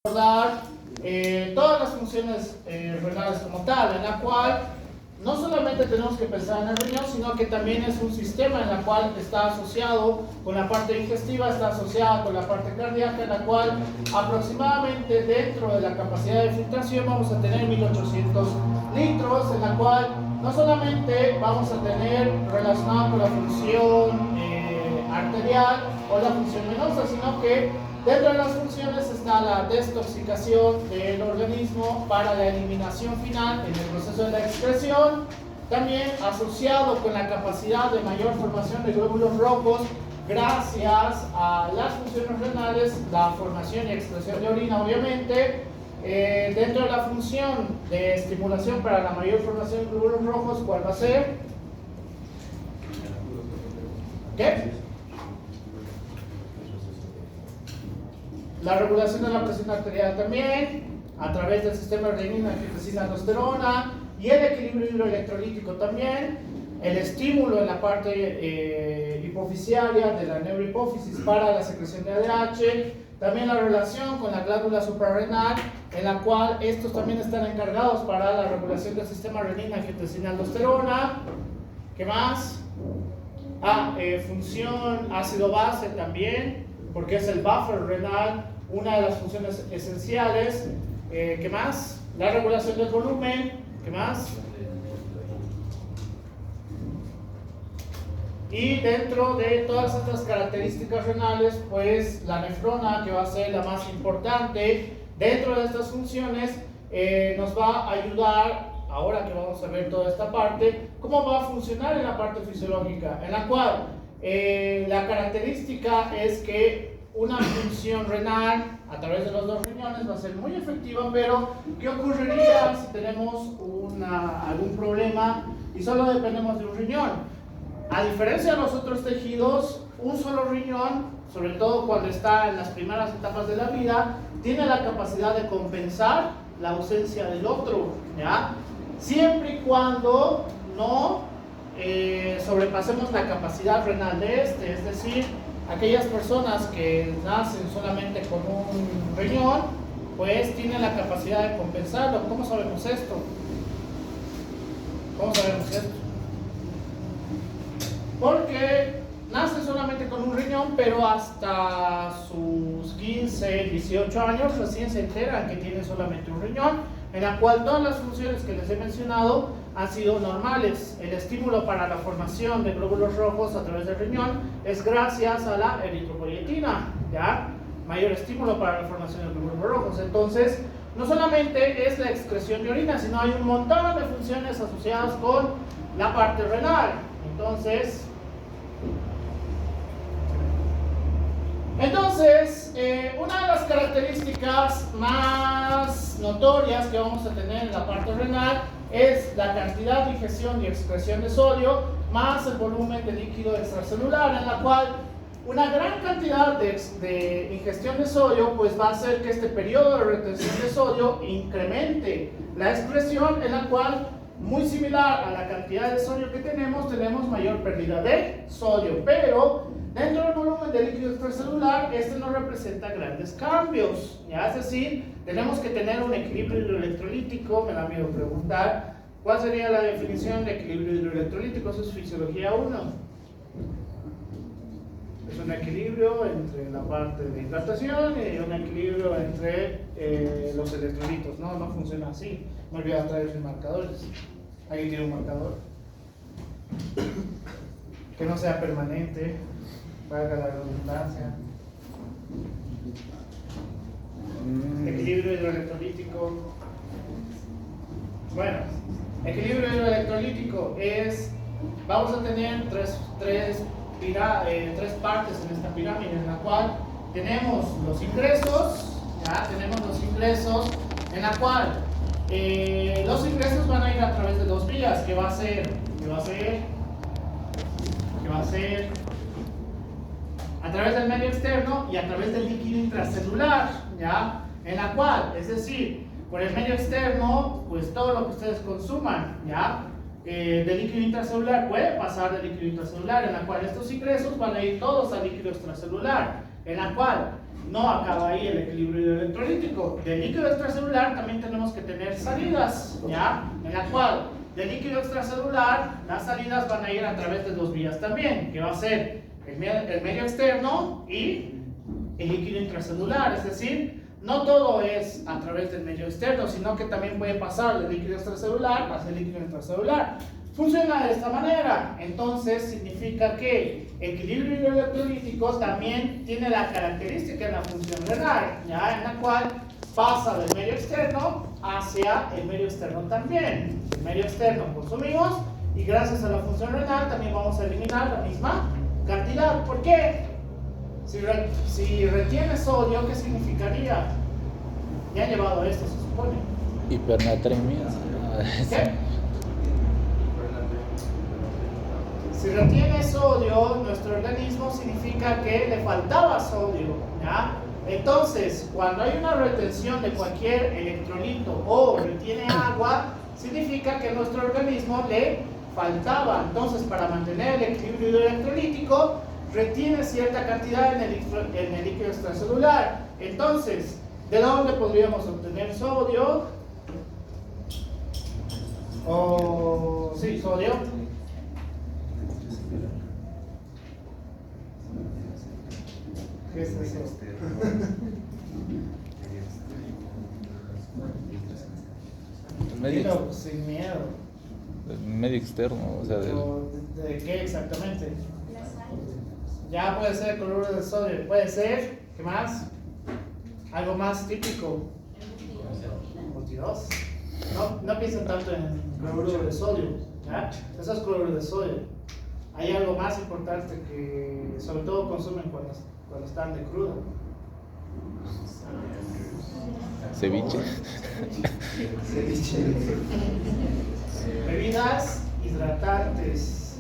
abordar todas las funciones renales como tal, en la cual no solamente tenemos que pensar en el riñón, sino que también es un sistema en la cual está asociado con la parte digestiva, está asociado con la parte cardíaca, en la cual aproximadamente dentro de la capacidad de filtración vamos a tener 1800 litros, en la cual no solamente vamos a tener relacionado con la función arterial o la función venosa, sino que dentro de las funciones está la desintoxicación del organismo para la eliminación final en el proceso de la excreción, también asociado con la capacidad de mayor formación de glóbulos rojos gracias a las funciones renales, la formación y excreción de orina obviamente. Dentro de la función de estimulación para la mayor formación de glóbulos rojos, ¿cuál va a ser? ¿Qué? La regulación de la presión arterial también, a través del sistema renina, angiotensina, aldosterona, y el equilibrio hidroelectrolítico también, el estímulo en la parte hipofisiaria de la neurohipófisis para la secreción de ADH, también la relación con la glándula suprarrenal, en la cual estos también están encargados para la regulación del sistema renina, angiotensina, aldosterona. ¿Qué más? Función ácido-base también, porque es el buffer renal, una de las funciones esenciales. ¿Qué más? La regulación del volumen. ¿Qué más? Y dentro de todas estas características renales, pues la nefrona, que va a ser la más importante dentro de estas funciones, nos va a ayudar, ahora que vamos a ver toda esta parte, cómo va a funcionar en la parte fisiológica, en la cual la característica es que una función renal a través de los dos riñones va a ser muy efectiva, pero ¿qué ocurriría si tenemos algún problema y solo dependemos de un riñón? A diferencia de los otros tejidos, un solo riñón, sobre todo cuando está en las primeras etapas de la vida, tiene la capacidad de compensar la ausencia del otro, ¿ya? Siempre y cuando no sobrepasemos la capacidad renal de este, es decir, aquellas personas que nacen solamente con un riñón, pues tienen la capacidad de compensarlo. ¿Cómo sabemos esto? ¿Cómo sabemos esto? Porque nacen solamente con un riñón, pero hasta sus 15, 18 años recién se enteran que tienen solamente un riñón, en la cual todas las funciones que les he mencionado han sido normales. El estímulo para la formación de glóbulos rojos a través del riñón es gracias a la eritropoyetina, ¿ya? Mayor estímulo para la formación de glóbulos rojos. Entonces, no solamente es la excreción de orina, sino hay un montón de funciones asociadas con la parte renal. Entonces, una de las características más notorias que vamos a tener en la parte renal es la cantidad de ingestión y excreción de sodio más el volumen de líquido extracelular, en la cual una gran cantidad de ingestión de sodio pues va a hacer que este periodo de retención de sodio incremente la excreción, en la cual, muy similar a la cantidad de sodio que tenemos mayor pérdida de sodio, pero dentro del volumen de líquido extracelular, este no representa grandes cambios, ¿ya? Es decir, tenemos que tener un equilibrio hidroelectrolítico. Me da miedo preguntar, ¿cuál sería la definición de equilibrio hidroelectrolítico? Eso es fisiología 1. Es un equilibrio entre la parte de hidratación y un equilibrio entre los electrolitos. No funciona así. Me olvidé traer mis marcadores. ¿Alguien tiene un marcador? Que no sea permanente, valga la redundancia. Equilibrio hidroelectrolítico. Bueno, equilibrio hidroelectrolítico es, vamos a tener tres partes en esta pirámide, en la cual tenemos los ingresos, ya tenemos los ingresos, en la cual los ingresos van a ir a través de dos vías, que va a ser a través del medio externo y a través del líquido intracelular, ¿ya? En la cual, es decir, por el medio externo, pues todo lo que ustedes consuman, ¿ya? De líquido intracelular puede pasar de líquido intracelular, en la cual estos ingresos van a ir todos al líquido extracelular. en la cual no acaba ahí el equilibrio electrolítico. Del líquido extracelular también tenemos que tener salidas, ¿ya? En la cual del líquido extracelular las salidas van a ir a través de dos vías también, que va a ser el medio externo y el líquido intracelular, es decir, no todo es a través del medio externo, sino que también puede pasar del líquido extracelular hacia el líquido intracelular. Funciona de esta manera, entonces significa que el equilibrio electrolítico también tiene la característica de la función renal, ¿ya? En la cual pasa del medio externo hacia el medio externo también. El medio externo consumimos y gracias a la función renal también vamos a eliminar la misma cantidad. ¿Por qué? Si retiene sodio, ¿qué significaría? Ya han llevado esto, se supone. Hipernatremia. ¿Qué? Si retiene sodio, nuestro organismo significa que le faltaba sodio, ¿ya? Entonces, cuando hay una retención de cualquier electrolito o retiene agua, significa que a nuestro organismo le faltaba. Entonces, para mantener el equilibrio electrolítico, retiene cierta cantidad en el líquido extracelular. Entonces, ¿de dónde podríamos obtener sodio? Sí, sodio. ¿Qué es eso? Dilo sin miedo. Medio externo, o sea, ¿De qué exactamente? Ya puede ser cloruro de sodio, puede ser, ¿qué más? Algo más típico. Dios. No piensen tanto en cloruro de sodio, ¿ya? Eso es cloruro de sodio. Hay algo más importante que sobre todo consumen cuando están de cruda. ceviche. Bebidas hidratantes,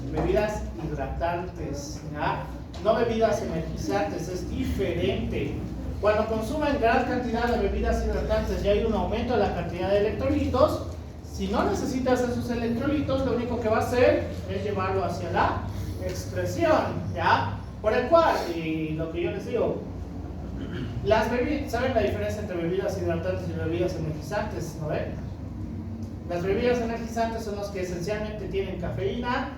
¿ya? No bebidas energizantes, es diferente. Cuando consumen gran cantidad de bebidas hidratantes y hay un aumento de la cantidad de electrolitos, si no necesitas esos electrolitos, lo único que va a hacer es llevarlo hacia la excreción, ¿ya? Por el cual, y lo que yo les digo, las bebidas, ¿saben la diferencia entre bebidas hidratantes y bebidas energizantes? ¿No ven? Las bebidas energizantes son las que esencialmente tienen cafeína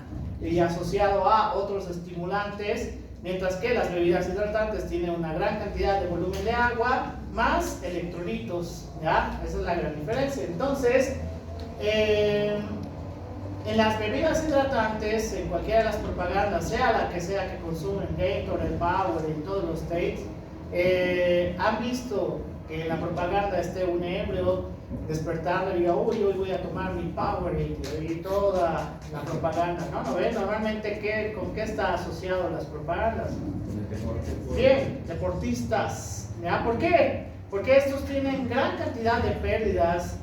y asociado a otros estimulantes, mientras que las bebidas hidratantes tienen una gran cantidad de volumen de agua más electrolitos, ¿ya? Esa es la gran diferencia. Entonces, en las bebidas hidratantes, en cualquiera de las propagandas, sea la que sea que consumen, Gatorade, Power, en todos los states, han visto que en la propaganda esté un ebrio despertando y diga, uy, hoy voy a tomar mi Powerade, y toda la propaganda, ¿no? ¿No ven? Normalmente, ¿con qué está asociado las propagandas? Bien, deportistas, ¿ya? ¿Por qué? Porque estos tienen gran cantidad de pérdidas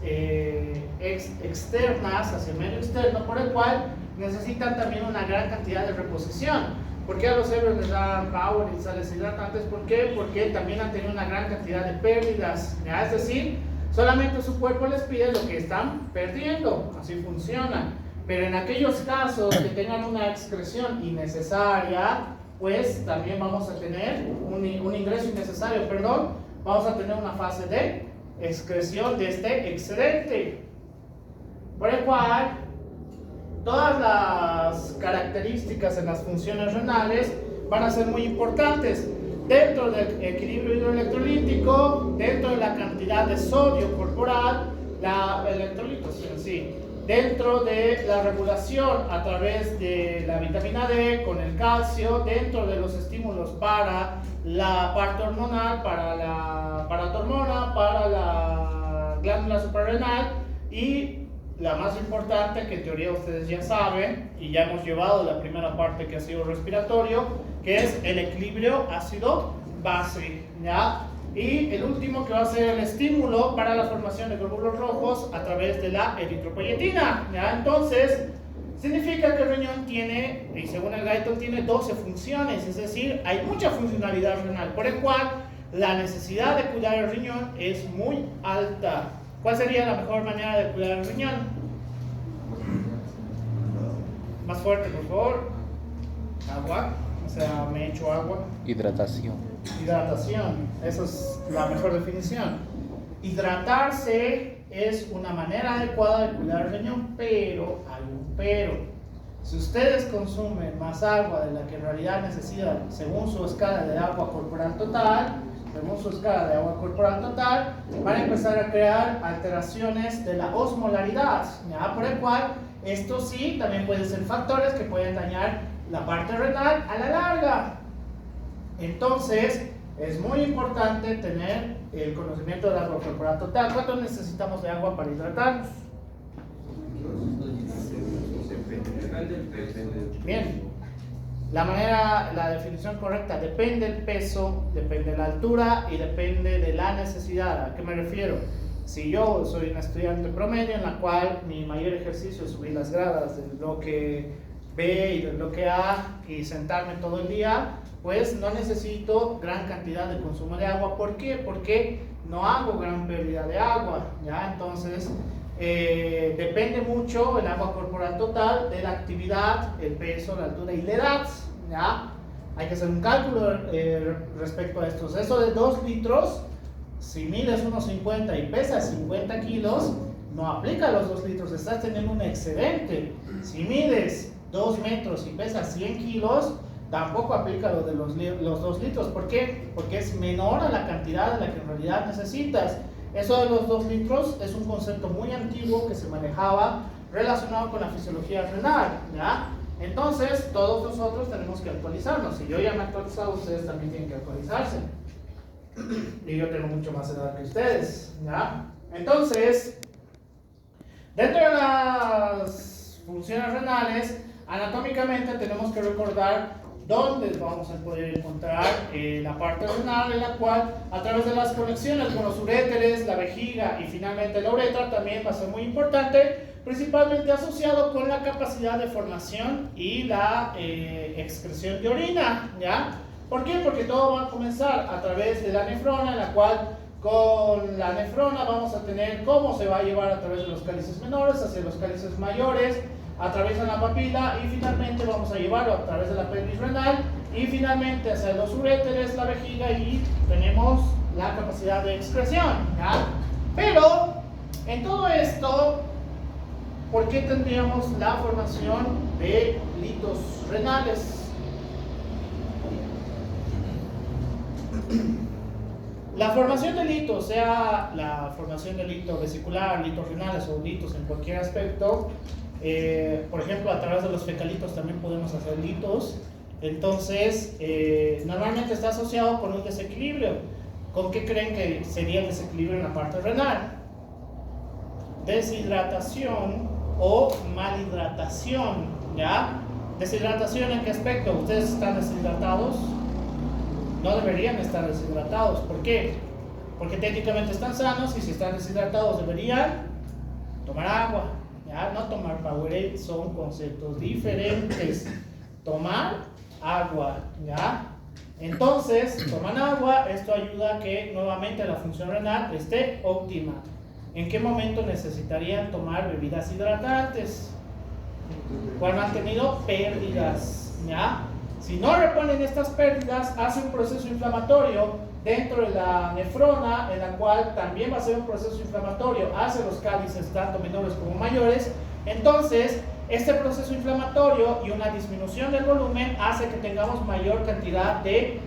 externas hacia el medio externo, por el cual necesitan también una gran cantidad de reposición. ¿Por qué a los ebrios les dan power y sales hidratantes? ¿Por qué? Porque también han tenido una gran cantidad de pérdidas, ¿ya? Es decir, solamente su cuerpo les pide lo que están perdiendo, así funciona. Pero en aquellos casos que tengan una excreción innecesaria, pues también vamos a tener un ingreso innecesario, vamos a tener una fase de excreción de este excedente. Por el cual, todas las características en las funciones renales van a ser muy importantes. Dentro del equilibrio hidroelectrolítico, dentro de la cantidad de sodio corporal, la electrolitos en sí, dentro de la regulación a través de la vitamina D con el calcio, dentro de los estímulos para la parte hormonal, para la paratormona, para la glándula suprarrenal y la más importante, que en teoría ustedes ya saben, y ya hemos llevado la primera parte que ha sido respiratorio, que es el equilibrio ácido-base, ¿ya? Y el último que va a ser el estímulo para la formación de glóbulos rojos a través de la eritropoyetina, ¿ya? Entonces, significa que el riñón tiene, y según el Guyton, tiene 12 funciones, es decir, hay mucha funcionalidad renal, por el cual la necesidad de cuidar el riñón es muy alta. ¿Cuál sería la mejor manera de cuidar el riñón? Más fuerte, por favor. Agua, o sea, me echo agua. Hidratación. Hidratación, esa es la mejor definición. Hidratarse es una manera adecuada de cuidar el riñón, pero hay un pero. Si ustedes consumen más agua de la que en realidad necesitan según su escala de agua corporal total, van a empezar a crear alteraciones de la osmolaridad, ¿ya? Por el cual esto sí también pueden ser factores que pueden dañar la parte renal a la larga. Entonces es muy importante tener el conocimiento del agua corporal total. ¿Cuánto necesitamos de agua para hidratarnos? Bien, la definición correcta depende del peso, depende de la altura y depende de la necesidad. ¿A qué me refiero? Si yo soy un estudiante promedio en la cual mi mayor ejercicio es subir las gradas del bloque B y del bloque A y sentarme todo el día, pues no necesito gran cantidad de consumo de agua. ¿Por qué? Porque no hago gran pérdida de agua, ¿ya? Entonces depende mucho el agua corporal total de la actividad, el peso, la altura y la edad, ¿ya? Hay que hacer un cálculo respecto a esto. Eso de 2 litros, si mides 1,50 y pesas 50 kilos, no aplica los 2 litros, estás teniendo un excedente. Si mides 2 metros y pesas 100 kilos, tampoco aplica lo de los 2 litros. ¿Por qué? Porque es menor a la cantidad de la que en realidad necesitas. Eso de los 2 litros es un concepto muy antiguo que se manejaba relacionado con la fisiología renal, ¿ya? Entonces, todos nosotros tenemos que actualizarnos. Si yo ya me he actualizado, ustedes también tienen que actualizarse. Y yo tengo mucho más edad que ustedes, ¿ya? Entonces, dentro de las funciones renales, anatómicamente tenemos que recordar dónde vamos a poder encontrar la parte renal, en la cual a través de las conexiones con los uréteres, la vejiga y finalmente la uretra también va a ser muy importante, principalmente asociado con la capacidad de formación y la excreción de orina, ¿ya? ¿Por qué? Porque todo va a comenzar a través de la nefrona, en la cual con la nefrona vamos a tener cómo se va a llevar a través de los cálices menores hacia los cálices mayores, atraviesan la papila y finalmente vamos a llevarlo a través de la pelvis renal y finalmente hacia los uréteres, la vejiga y tenemos la capacidad de excreción, ¿ya? Pero en todo esto, ¿por qué tendríamos la formación de litos renales? La formación de litos, sea la formación de litos vesicular, litos renales o litos en cualquier aspecto, por ejemplo, a través de los fecalitos también podemos hacer litos. Entonces, normalmente está asociado con un desequilibrio. ¿Con qué creen que sería el desequilibrio en la parte renal? Deshidratación o malhidratación, ¿ya? ¿Deshidratación en qué aspecto? ¿Ustedes están deshidratados? No deberían estar deshidratados. ¿Por qué? Porque técnicamente están sanos y si están deshidratados deberían tomar agua. ¿Ya? No tomar Powerade, son conceptos diferentes. Tomar agua, ¿ya? Entonces, toman agua, esto ayuda a que nuevamente la función renal esté óptima. ¿En qué momento necesitarían tomar bebidas hidratantes? Cuando han tenido pérdidas, ¿ya? Si no reponen estas pérdidas, hace un proceso inflamatorio dentro de la nefrona, en la cual también va a ser un proceso inflamatorio hacia los cálices, tanto menores como mayores. Entonces, este proceso inflamatorio y una disminución del volumen hace que tengamos mayor cantidad de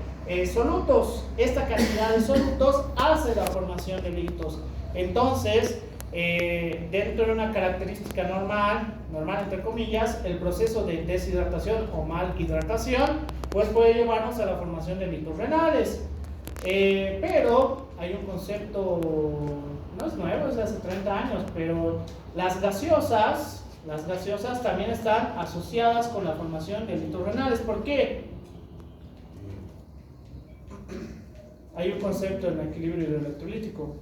solutos. Esta cantidad de solutos hace la formación de litos. Entonces, dentro de una característica normal entre comillas, el proceso de deshidratación o malhidratación, pues puede llevarnos a la formación de litos renales. Pero hay un concepto, no es nuevo, es de hace 30 años, pero las gaseosas también están asociadas con la formación de litos renales. ¿Por qué? Hay un concepto en el equilibrio hidroelectrolítico.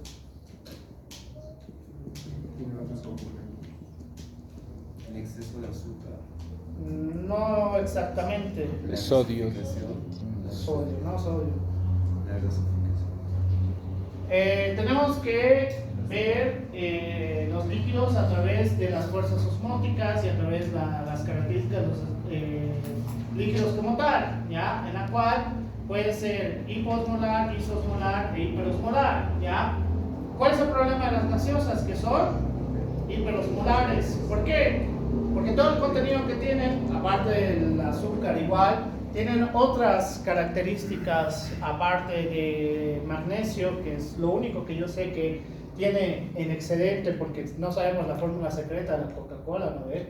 ¿El exceso de azúcar? No exactamente. Sodio. Sodio, no sodio. La gasificación. Tenemos que ver los líquidos a través de las fuerzas osmóticas y a través de las características de los líquidos como tal, ¿ya? En la cual puede ser hiposmolar, isosmolar e hiperosmolar, ¿ya? ¿Cuál es el problema de las gaseosas? Que son hiperosmolares. ¿Por qué? Porque todo el contenido que tienen, aparte del azúcar igual, tienen otras características aparte de magnesio, que es lo único que yo sé que tiene en excedente, porque no sabemos la fórmula secreta de la Coca-Cola, ¿no ves?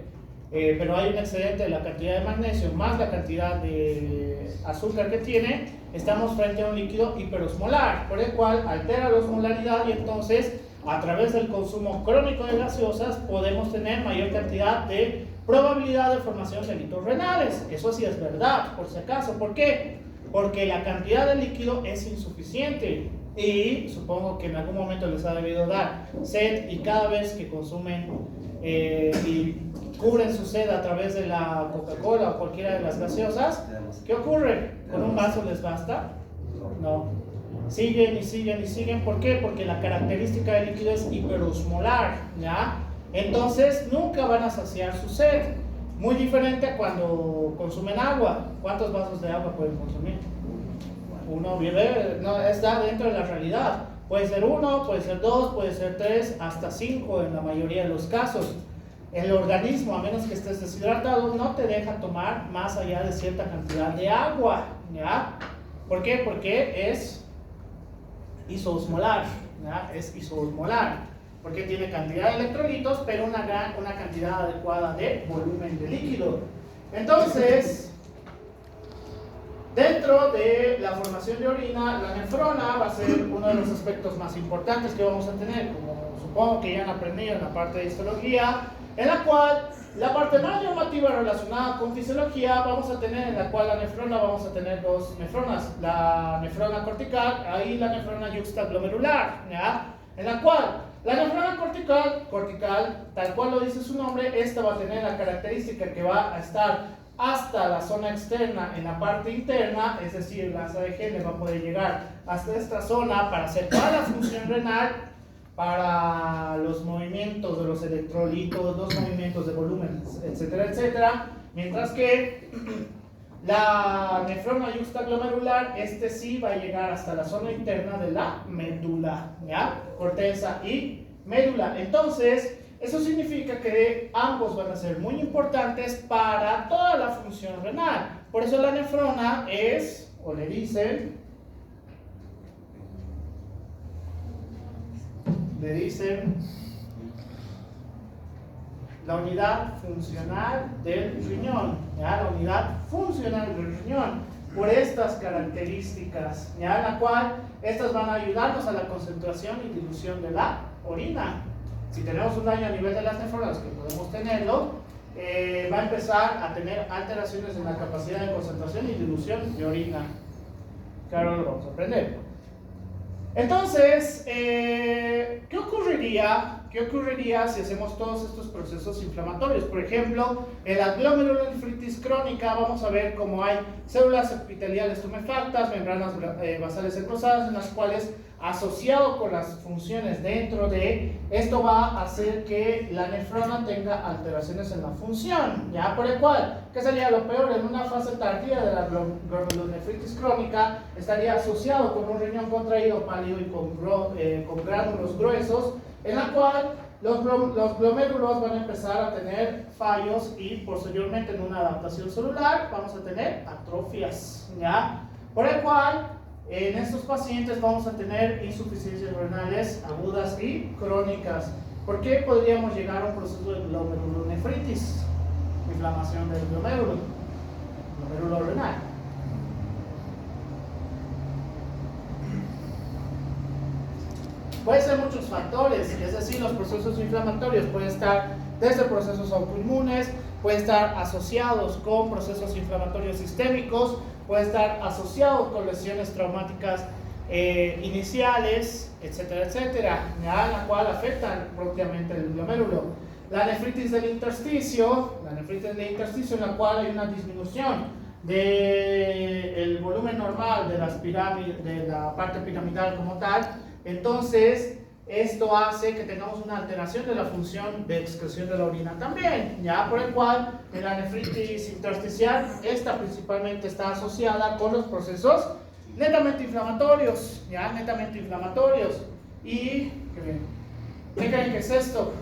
Pero hay un excedente de la cantidad de magnesio más la cantidad de azúcar que tiene, estamos frente a un líquido hiperosmolar, por el cual altera la osmolaridad y entonces a través del consumo crónico de gaseosas podemos tener mayor cantidad de probabilidad de formación de litros renales. Eso sí es verdad, por si acaso. ¿Por qué? Porque la cantidad de líquido es insuficiente y supongo que en algún momento les ha debido dar sed, y cada vez que consumen y cubren su sed a través de la Coca-Cola o cualquiera de las gaseosas, ¿qué ocurre? ¿Con un vaso les basta? No. Siguen y siguen y siguen. ¿Por qué? Porque la característica del líquido es hiperosmolar, ¿ya? Entonces nunca van a saciar su sed. Muy diferente a cuando consumen agua. ¿Cuántos vasos de agua pueden consumir? Uno, no, está dentro de la realidad. Puede ser 1, puede ser 2, puede ser 3, hasta 5 en la mayoría de los casos. El organismo, a menos que estés deshidratado, no te deja tomar más allá de cierta cantidad de agua, ¿ya? ¿Por qué? Porque es isoosmolar, ¿ya? Es isoosmolar. Porque tiene cantidad de electrolitos, pero una cantidad adecuada de volumen de líquido. Entonces, dentro de la formación de orina, la nefrona va a ser uno de los aspectos más importantes que vamos a tener, como supongo que ya han aprendido en la parte de histología, en la cual la parte más llamativa relacionada con fisiología vamos a tener, en la cual la nefrona vamos a tener dos nefronas, la nefrona cortical y la nefrona yuxtaglomerular, ¿ya? En la cual la nefrona cortical, tal cual lo dice su nombre, esta va a tener la característica que va a estar hasta la zona externa en la parte interna, es decir, la asa de Henle va a poder llegar hasta esta zona para hacer toda la función renal, para los movimientos de los electrolitos, los movimientos de volumen, etcétera, etcétera, mientras que la nefrona yuxtaglomerular, sí va a llegar hasta la zona interna de la médula, ¿ya? Corteza y médula. Entonces, eso significa que ambos van a ser muy importantes para toda la función renal. Por eso la nefrona es, o le dicen la unidad funcional del riñón, ¿ya? La unidad funcional del riñón, por estas características, ¿ya? En la cual estas van a ayudarnos a la concentración y dilución de la orina. Si tenemos un daño a nivel de las nefronas, que podemos tenerlo, va a empezar a tener alteraciones en la capacidad de concentración y dilución de orina, que ahora lo vamos a aprender. Entonces, ¿qué ocurriría si hacemos todos estos procesos inflamatorios? Por ejemplo, en la glomerulonefritis crónica vamos a ver cómo hay células epiteliales tumefactas, membranas basales engrosadas, en las cuales, asociado con las funciones dentro de esto, va a hacer que la nefrona tenga alteraciones en la función, ¿ya? Por el cual, ¿qué sería lo peor? En una fase tardía de la glomerulonefritis crónica estaría asociado con un riñón contraído, pálido y con gránulos gruesos, en la cual los glomérulos van a empezar a tener fallos y posteriormente en una adaptación celular vamos a tener atrofias, ¿ya? Por el cual, en estos pacientes vamos a tener insuficiencias renales agudas y crónicas. ¿Por qué podríamos llegar a un proceso de glomerulonefritis? Inflamación del glomérulo renal. Puede ser muchos factores, es decir, los procesos inflamatorios pueden estar desde procesos autoinmunes, pueden estar asociados con procesos inflamatorios sistémicos, puede estar asociado con lesiones traumáticas iniciales, etcétera, etcétera, ¿ya? La cual afectan propiamente el glomérulo. La nefritis del intersticio, en la cual hay una disminución del volumen normal de la parte piramidal como tal. Entonces, esto hace que tengamos una alteración de la función de excreción de la orina también, ¿ya? Por el cual, en la nefritis intersticial, esta principalmente está asociada con los procesos netamente inflamatorios, ¿ya? Netamente inflamatorios. ¿Y qué creen que es esto?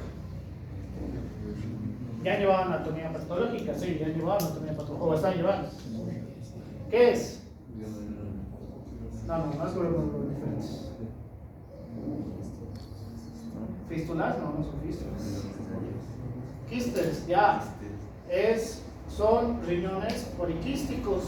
¿Ya han llevado anatomía patológica? Sí, ya han llevado anatomía patológica, o están llevando. ¿Qué es? No es grupos diferentes. ¿Fístulas? No son fístulas. Quistes, ya. Son riñones poliquísticos.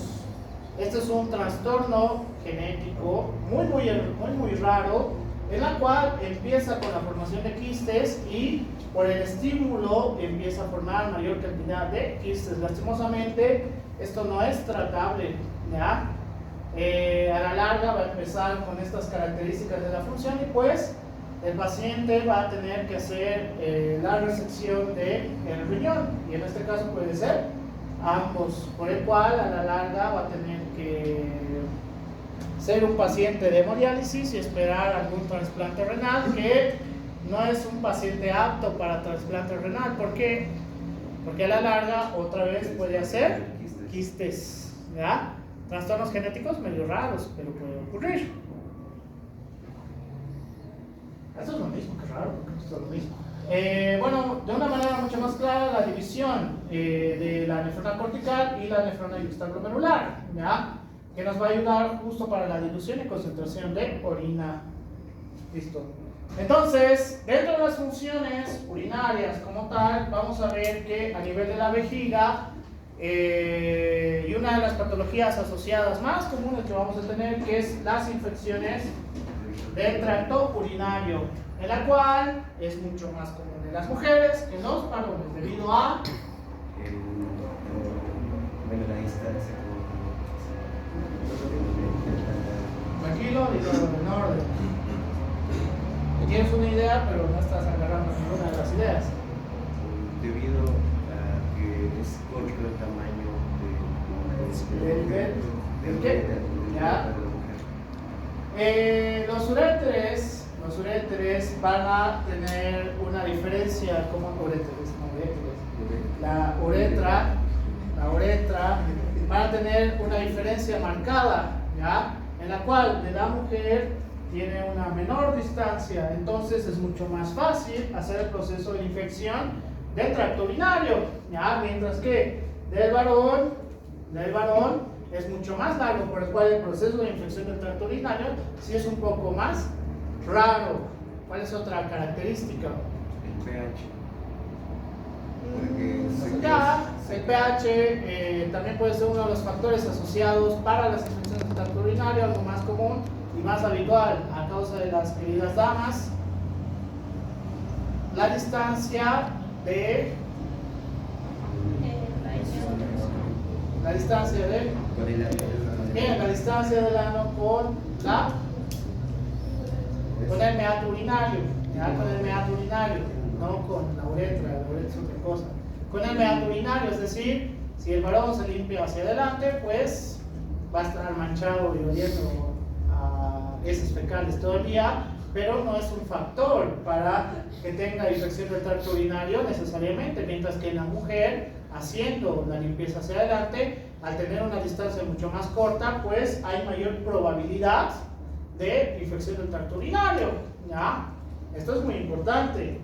Este es un trastorno genético muy raro, en la cual empieza con la formación de quistes y por el estímulo empieza a formar mayor cantidad de quistes. Lastimosamente, esto no es tratable, ¿ya? A la larga va a empezar con estas características de la función y pues el paciente va a tener que hacer la resección del riñón, y en este caso puede ser ambos, por el cual a la larga va a tener que ser un paciente de hemodiálisis y esperar algún trasplante renal, que no es un paciente apto para trasplante renal. ¿Por qué? Porque a la larga otra vez puede hacer quistes, ¿ya? Trastornos genéticos medio raros, pero puede ocurrir. Esto es lo mismo, qué raro, porque esto es lo mismo. Bueno, de una manera mucho más clara, la división de la nefrona cortical y la nefrona yuxtaglomerular, ¿ya? Que nos va a ayudar justo para la dilución y concentración de orina. Listo. Entonces, dentro de las funciones urinarias como tal, vamos a ver que a nivel de la vejiga, y una de las patologías asociadas más comunes que vamos a tener, que es las infecciones del tracto urinario, en la cual es mucho más común en las mujeres que en los varones, debido a la distancia. tranquilo y todo en orden. Tienes una idea, pero no estás agarrando ninguna de las ideas. Debido a que es corto el tamaño ¿Del qué? ¿Ya? Los uréteres van a tener una diferencia como la uretra van a tener una diferencia marcada, ¿ya? En la cual de la mujer tiene una menor distancia, entonces es mucho más fácil hacer el proceso de infección del tracto urinario, ¿ya? Mientras que del varón es mucho más largo, por el cual el proceso de infección del tracto urinario sí es un poco más raro. ¿Cuál es otra característica? El pH. Porque El pH también puede ser uno de los factores asociados para las infecciones del tracto urinario, algo más común y más habitual a causa de las queridas damas. La distancia de la distancia del ano con el meato urinario, ¿ya? Con el meato urinario, no con la uretra es otra cosa. Con el meato urinario, es decir, si el varón se limpia hacia adelante, pues va a estar manchado y oliendo a heces fecales todo el día, pero no es un factor para que tenga infección del tracto urinario necesariamente, mientras que en la mujer, haciendo la limpieza hacia adelante, al tener una distancia mucho más corta, pues hay mayor probabilidad de infección del tracto urinario, ¿ya? Esto es muy importante.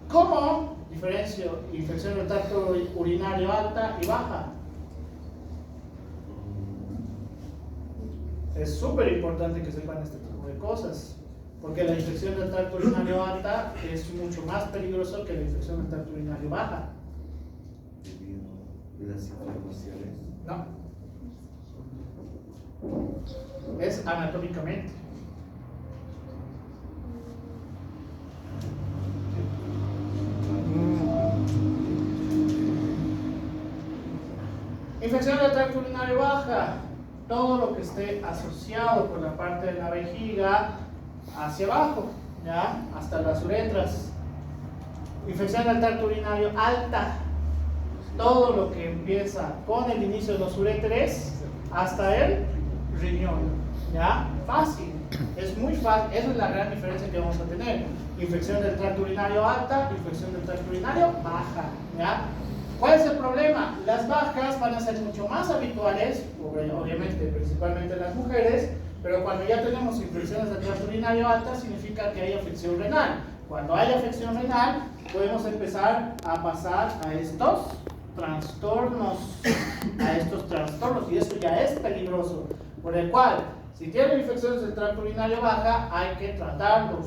¿Cómo diferencio infección del tracto urinario alta y baja? Es súper importante que sepan este tipo de cosas, porque la infección del tracto urinario alta es mucho más peligroso que la infección del tracto urinario baja. Debido a las informaciones. No. Es anatómicamente. Infección del tracto urinario baja. Todo lo que esté asociado con la parte de la vejiga hacia abajo, ¿ya? Hasta las uretras. Infección del tracto urinario alta. Todo lo que empieza con el inicio de los uréteres hasta el riñón, ¿ya? Fácil, es muy fácil, esa es la gran diferencia que vamos a tener. Infección del tracto urinario alta, infección del tracto urinario baja, ¿ya? ¿Cuál es el problema? Las bajas van a ser mucho más habituales, obviamente, principalmente en las mujeres, pero cuando ya tenemos infecciones del tracto urinario altas, significa que hay afección renal. Cuando hay afección renal, podemos empezar a pasar a estos trastornos, y eso ya es peligroso, por el cual, si tienen infecciones del tracto urinario baja, hay que tratarlos.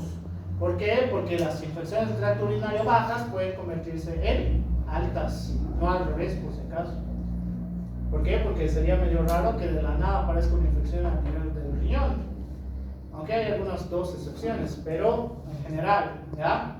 ¿Por qué? Porque las infecciones del tracto urinario bajas pueden convertirse en altas, no al revés, por si acaso. ¿Por qué? Porque sería medio raro que de la nada aparezca una infección a nivel del riñón. Aunque hay algunas dos excepciones, pero en general, ¿ya?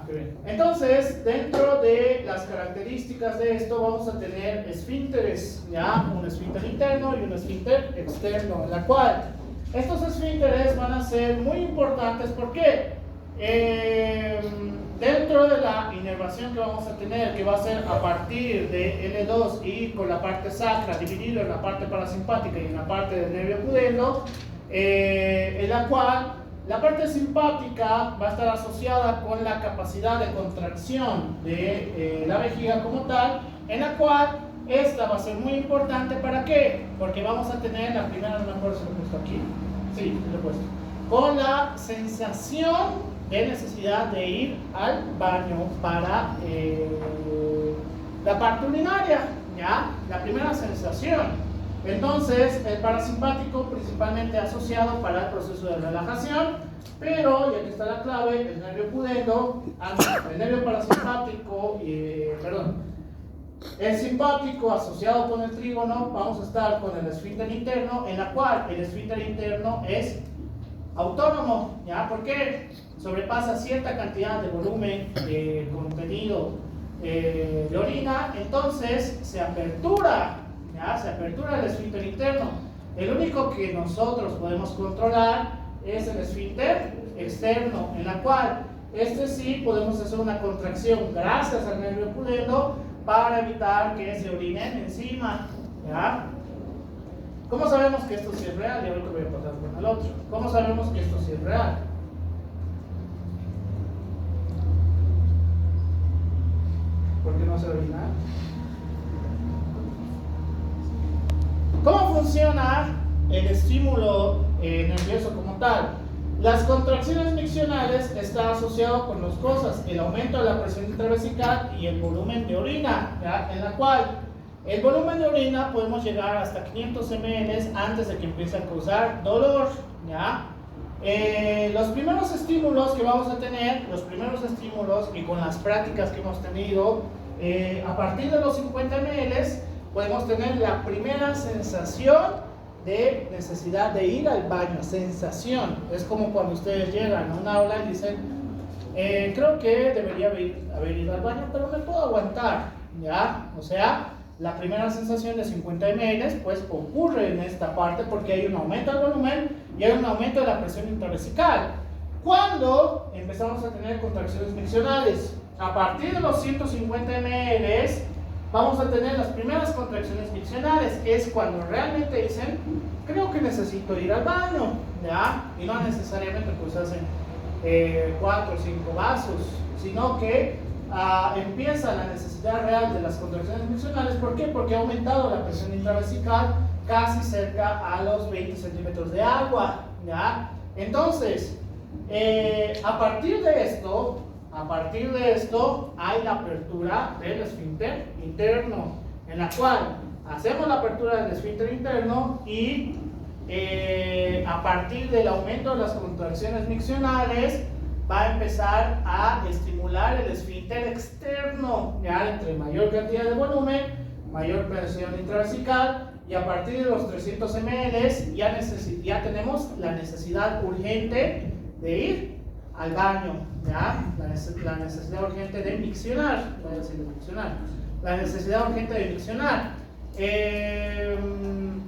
Qué bien. Entonces, dentro de las características de esto vamos a tener esfínteres, ¿ya? Un esfínter interno y un esfínter externo, en la cual estos esfínteres van a ser muy importantes. ¿Por qué? Dentro de la inervación que vamos a tener, que va a ser a partir de L2 y con la parte sacra dividido en la parte parasimpática y en la parte del nervio pudendo, en la cual la parte simpática va a estar asociada con la capacidad de contracción de la vejiga como tal, en la cual esta va a ser muy importante. ¿Para qué? Porque vamos a tener la primera, no me acuerdo si lo he puesto aquí, sí, lo he puesto, con la sensación de necesidad de ir al baño para la parte urinaria, ¿ya? La primera sensación. Entonces, el parasimpático principalmente asociado para el proceso de relajación, pero, y aquí está la clave, el nervio pudendo, el nervio parasimpático, el simpático asociado con el trígono, vamos a estar con el esfínter interno, en la cual el esfínter interno es autónomo, ¿ya? ¿Por qué? Sobrepasa cierta cantidad de volumen de contenido de orina, entonces se apertura, ¿ya? Se apertura el esfínter interno. El único que nosotros podemos controlar es el esfínter externo, en la cual este sí podemos hacer una contracción gracias al nervio pudendo para evitar que se orinen encima, ¿ya? ¿Cómo sabemos que esto sí es real? Y ahorita voy a pasar con el otro. ¿Cómo sabemos que esto sí es real? ¿Por qué no se orina? ¿Cómo funciona el estímulo nervioso como tal? Las contracciones miccionales están asociadas con dos cosas: el aumento de la presión intravesical y el volumen de orina, ¿ya? En la cual el volumen de orina podemos llegar hasta 500 ml antes de que empiece a causar dolor, ¿ya? Los primeros estímulos que vamos a tener, y con las prácticas que hemos tenido, a partir de los 50 ml podemos tener la primera sensación de necesidad de ir al baño. Sensación, es como cuando ustedes llegan a un aula y dicen, creo que debería haber ido al baño, pero me puedo aguantar, ¿ya? O sea, la primera sensación de 50 ml pues ocurre en esta parte porque hay un aumento del volumen y hay un aumento de la presión intravesical. ¿Cuándo empezamos a tener contracciones miccionales? A partir de los 150 ml vamos a tener las primeras contracciones miccionales. Es cuando realmente dicen, creo que necesito ir al baño, ¿ya? Y no necesariamente pues hacen 4 o 5 vasos, sino que empieza la necesidad real de las contracciones miccionales. ¿Por qué? Porque ha aumentado la presión intravesical casi cerca a los 20 centímetros de agua, ¿ya? Entonces, a partir de esto hay la apertura del esfínter interno, en la cual hacemos la apertura del esfínter interno y a partir del aumento de las contracciones miccionales va a empezar a estimular el esfínter externo, ya entre mayor cantidad de volumen, mayor presión intravesical, y a partir de los 300 ml ya tenemos la necesidad urgente de ir al baño, ¿ya? La necesidad urgente de miccionar, voy a decir de miccionar, la necesidad urgente de miccionar.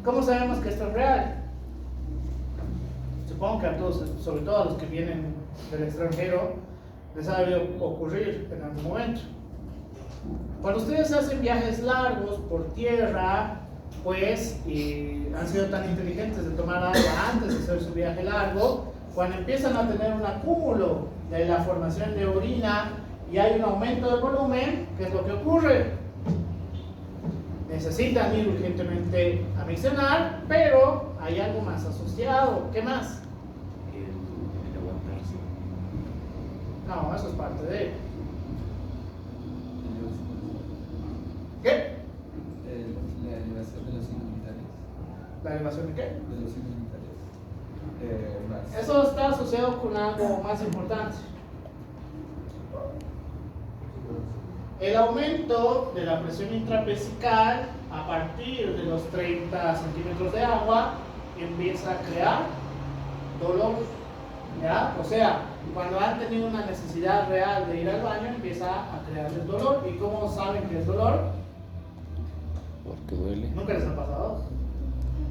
¿Cómo sabemos que esto es real? Supongo que a todos, sobre todo a los que vienen del extranjero, les ha debido ocurrir en algún momento. Cuando ustedes hacen viajes largos por tierra, pues han sido tan inteligentes de tomar agua antes de hacer su viaje largo, cuando empiezan a tener un acúmulo de la formación de orina y hay un aumento del volumen, ¿qué es lo que ocurre? Necesitan ir urgentemente a miccionar, pero hay algo más asociado. ¿Qué más? El aguantarse. No, eso es parte de... ¿Qué? La elevación de los inmunitarios. ¿La elevación de qué? De los inmunitarios. Más. Eso está asociado con algo más importante. El aumento de la presión intravesical a partir de los 30 centímetros de agua empieza a crear dolor. ¿Ya? O sea, cuando han tenido una necesidad real de ir al baño, empieza a crearles dolor. ¿Y cómo saben que es dolor? Porque duele. Nunca les ha pasado.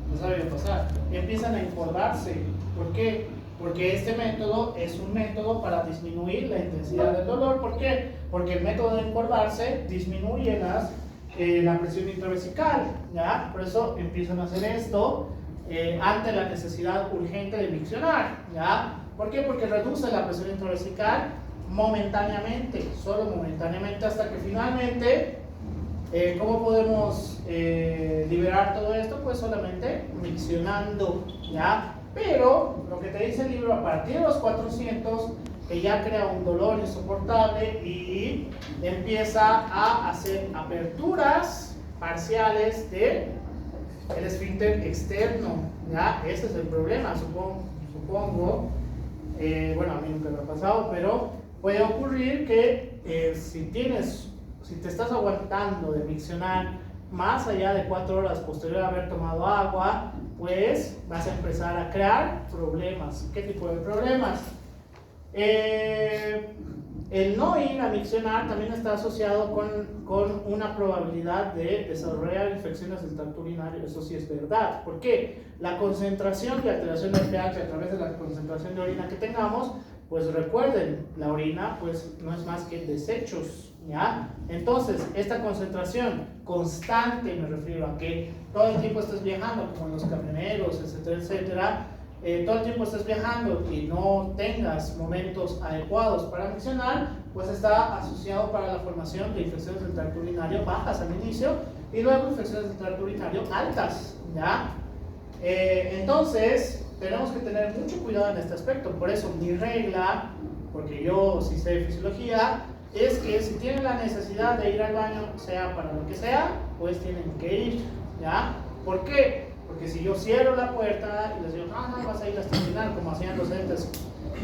No sabe pasar. Y empiezan a encorvarse. ¿Por qué? Porque este método es un método para disminuir la intensidad del dolor. ¿Por qué? Porque el método de encorvarse disminuye la presión intravesical. ¿Ya? Por eso empiezan a hacer esto ante la necesidad urgente de miccionar. ¿Ya? ¿Por qué? Porque reduce la presión intravesical momentáneamente, solo momentáneamente, hasta que finalmente, ¿cómo podemos liberar todo esto? Pues solamente miccionando, ¿ya? Pero lo que te dice el libro, a partir de los 400, que ya crea un dolor insoportable y empieza a hacer aperturas parciales del esfínter externo, ¿ya? Ese es el problema, supongo. Bueno, a mí nunca me ha pasado, pero puede ocurrir que si te estás aguantando de miccionar más allá de 4 horas posterior a haber tomado agua, pues vas a empezar a crear problemas. ¿Qué tipo de problemas? El no ir a miccionar también está asociado con una probabilidad de desarrollar infecciones del tracto urinario. Eso sí es verdad. ¿Por qué? La concentración y alteración del pH a través de la concentración de orina que tengamos, pues recuerden, la orina pues no es más que desechos, ¿ya? Entonces, esta concentración constante, me refiero a que todo el tiempo estés viajando, como los camioneros, etcétera, etcétera, todo el tiempo estés viajando y no tengas momentos adecuados para miccionar, pues está asociado para la formación de infecciones del tracto urinario bajas al inicio y luego infecciones del tracto urinario altas, ¿ya? Entonces, tenemos que tener mucho cuidado en este aspecto. Por eso mi regla, porque yo sí sé de fisiología, es que si tienen la necesidad de ir al baño, sea para lo que sea, pues tienen que ir, ¿ya? ¿Por qué? Porque si yo cierro la puerta y les digo, no vas a ir a estacionar, como hacían los entes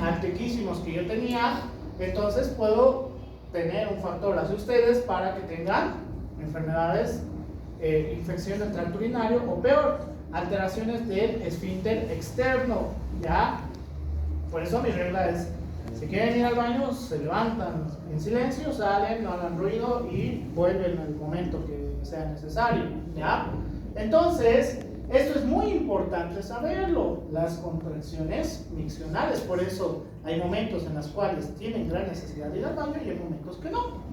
antiquísimos que yo tenía, entonces puedo tener un factor hacia ustedes para que tengan enfermedades, infección del tracto urinario o peor, alteraciones del esfínter externo, ¿ya? Por eso mi regla es, si quieren ir al baño, se levantan en silencio, salen, no hagan ruido y vuelven en el momento que sea necesario, ¿ya? Entonces, esto es muy importante saberlo, las contracciones miccionales. Por eso hay momentos en los cuales tienen gran necesidad de ir al baño y hay momentos que no.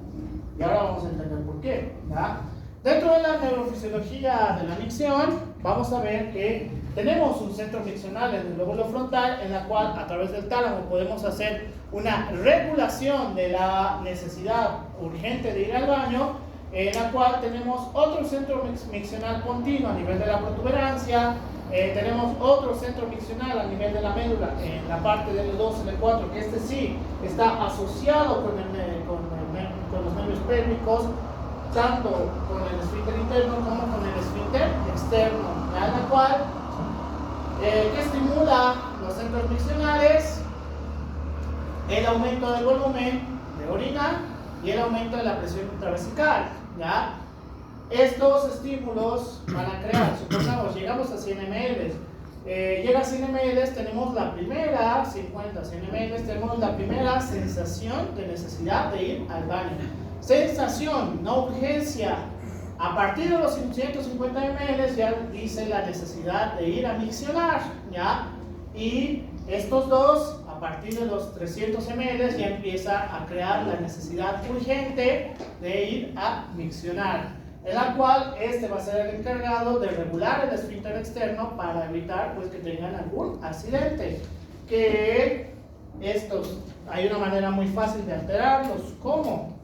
Y ahora vamos a entender por qué, ¿ya? Dentro de la neurofisiología de la micción, vamos a ver que tenemos un centro miccional en el lóbulo frontal, en la cual a través del tálamo podemos hacer una regulación de la necesidad urgente de ir al baño, en la cual tenemos otro centro miccional continuo a nivel de la protuberancia, tenemos otro centro miccional a nivel de la médula, en la parte del L2 y L4, que este sí está asociado con los nervios pélvicos, tanto con el esfínter interno como con el esfínter externo, ¿ya? En la cual, ¿qué estimula los centros miccionales? El aumento del volumen de orina y el aumento de la presión intravesical, ¿ya? Estos estímulos van a crear, supongamos, llegamos a 100 ml, llega a 100 ml, tenemos la primera, 50, 100 ml, tenemos la primera sensación de necesidad de ir al baño. Sensación, no urgencia. A partir de los 150 ml ya dice la necesidad de ir a miccionar, ¿ya? Y estos dos, a partir de los 300 ml ya empieza a crear la necesidad urgente de ir a miccionar, en la cual este va a ser el encargado de regular el esfínter externo para evitar pues que tengan algún accidente, que estos, hay una manera muy fácil de alterarlos. ¿Cómo?